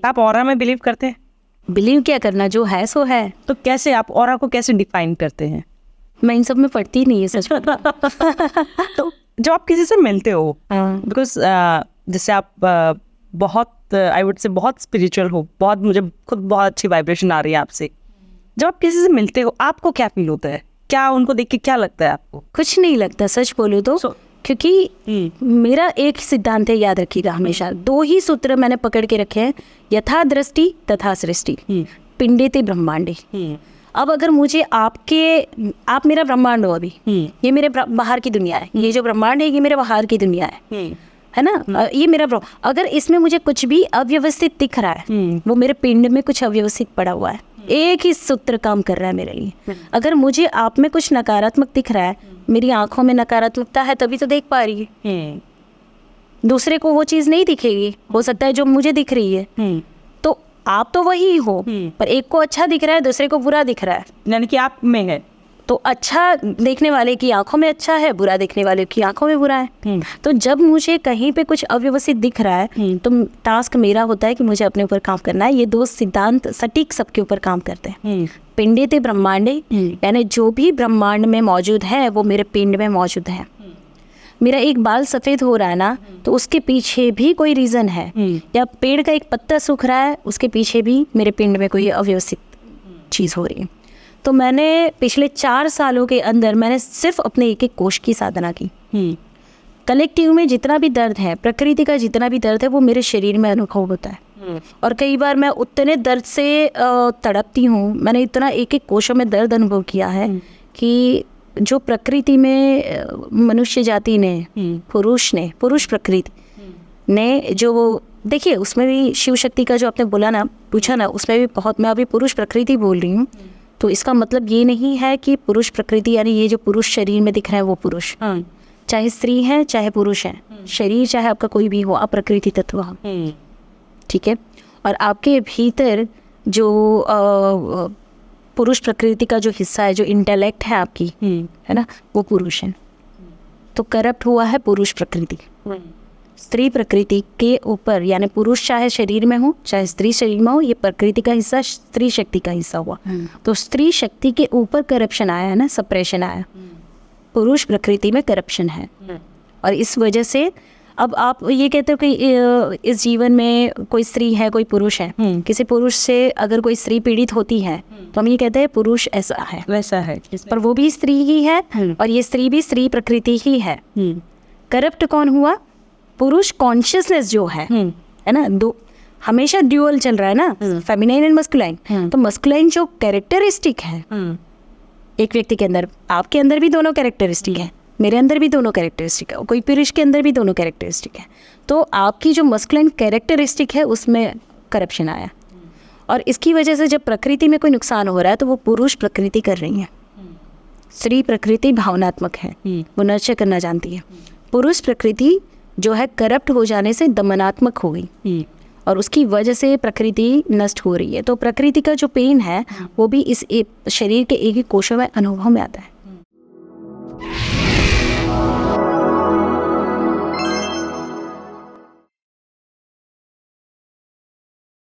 आप ऑरा में बिलीव करते हैं? बिलीव क्या करना, जो है सो है। तो कैसे आप ऑरा को कैसे डिफाइन करते हैं? मैं इन सब में पढ़ती नहीं है सच में। तो जब आप किसी से मिलते हो, बिकॉज जैसे आप बहुत आई वुड से बहुत स्पिरिचुअल हो, बहुत मुझे खुद बहुत अच्छी वाइब्रेशन आ रही है आपसे। जब आप किसी से मिलते हो आपको क्या फील होता है? क्या उनको देख के क्या लगता है आपको? कुछ नहीं लगता सच बोलूँ तो। क्योंकि मेरा एक सिद्धांत है, याद रखिएगा हमेशा, 2 ही सूत्र मैंने पकड़ के रखे हैं, यथा दृष्टि तथा सृष्टि, पिंडेते ब्रह्मांडे। अब अगर मुझे आप मेरा ब्रह्मांड हो अभी, ये मेरे बाहर की दुनिया है, ये जो ब्रह्मांड है ये मेरे बाहर की दुनिया है ना, ये मेरा अगर इसमें मुझे कुछ भी अव्यवस्थित दिख रहा है, वो मेरे पिंड में कुछ अव्यवस्थित पड़ा हुआ है। एक ही सूत्र काम कर रहा है मेरे लिए। अगर मुझे आप में कुछ नकारात्मक दिख रहा है, मेरी आंखों में नकारात्मकता है तभी तो देख पा रही है, दूसरे को वो चीज़ नहीं दिखेगी, हो सकता है जो मुझे दिख रही है। तो आप तो वही हो, पर एक को अच्छा दिख रहा है, दूसरे को बुरा दिख रहा है, यानी कि आप में है। तो अच्छा देखने वाले की आंखों में अच्छा है, बुरा देखने वाले की आंखों में बुरा है। तो जब मुझे कहीं पे कुछ अव्यवस्थित दिख रहा है तो टास्क मेरा होता है कि मुझे अपने ऊपर काम करना है। ये 2 सिद्धांत सटीक सबके ऊपर काम करते हैं। पिंडेते ब्रह्मांडे, यानी जो भी ब्रह्मांड में मौजूद है वो मेरे पिंड में मौजूद है। मेरा एक बाल सफ़ेद हो रहा है ना, तो उसके पीछे भी कोई रीज़न है, या पेड़ का एक पत्ता सूख रहा है, उसके पीछे भी मेरे पिंड में कोई अव्यवस्थित चीज़ हो रही है। तो मैंने पिछले 4 सालों के अंदर मैंने सिर्फ अपने एक कोश की साधना की। कलेक्टिव में जितना भी दर्द है, प्रकृति का जितना भी दर्द है, वो मेरे शरीर में अनुभव होता है। और कई बार मैं उतने दर्द से तड़पती हूँ, मैंने इतना एक कोशों में दर्द अनुभव किया है कि जो प्रकृति में मनुष्य जाति ने, पुरुष प्रकृति ने जो, देखिए उसमें भी शिव शक्ति का जो आपने बोला ना, पूछा ना, उसमें भी बहुत, मैं अभी पुरुष प्रकृति बोल रही हूँ, तो इसका मतलब ये नहीं है कि पुरुष प्रकृति यानी ये जो पुरुष शरीर में दिख रहा है वो पुरुष, चाहे स्त्री है चाहे पुरुष है, शरीर चाहे आपका कोई भी हो, आप प्रकृति तत्व हो, ठीक है। और आपके भीतर जो पुरुष प्रकृति का जो हिस्सा है, जो इंटेलेक्ट है आपकी, है ना, वो पुरुष है। तो करप्ट हुआ है पुरुष प्रकृति। स्त्री प्रकृति के ऊपर, यानी पुरुष चाहे शरीर में हो चाहे स्त्री शरीर में हो, ये प्रकृति का हिस्सा स्त्री शक्ति का हिस्सा हुआ। तो स्त्री शक्ति के ऊपर करप्शन आया है ना, सप्रेशन आया, पुरुष प्रकृति में करप्शन है। और इस वजह से अब आप ये कहते हो कि इस जीवन में कोई स्त्री है कोई पुरुष है, किसी पुरुष से अगर कोई स्त्री पीड़ित होती है तो हम ये कहते हैं पुरुष ऐसा है वैसा है, पर वो भी स्त्री ही है और ये स्त्री भी स्त्री प्रकृति ही है। करप्ट कौन हुआ? पुरुष कॉन्शियसनेस जो है ना, दो हमेशा ड्यूअल चल रहा है ना, फेमिनाइन एंड मस्कुलाइन। तो मस्कुलाइन जो कैरेक्टरिस्टिक है एक व्यक्ति के अंदर, आपके अंदर भी दोनों कैरेक्टरिस्टिक है, मेरे अंदर भी दोनों कैरेक्टरिस्टिक है, कोई पुरुष के अंदर भी दोनों कैरेक्टरिस्टिक है। तो आपकी जो मस्कुलाइन कैरेक्टरिस्टिक है उसमें करप्शन आया, और इसकी वजह से जब प्रकृति में कोई नुकसान हो रहा है तो वो पुरुष प्रकृति कर रही है। स्त्री प्रकृति भावनात्मक है, वो नर्चर करना जानती है। पुरुष प्रकृति जो है करप्ट हो जाने से दमनात्मक हो गई, और उसकी वजह से प्रकृति नष्ट हो रही है। तो प्रकृति का जो पेन है वो भी इस शरीर के एक ही कोशों में अनुभव में आता है।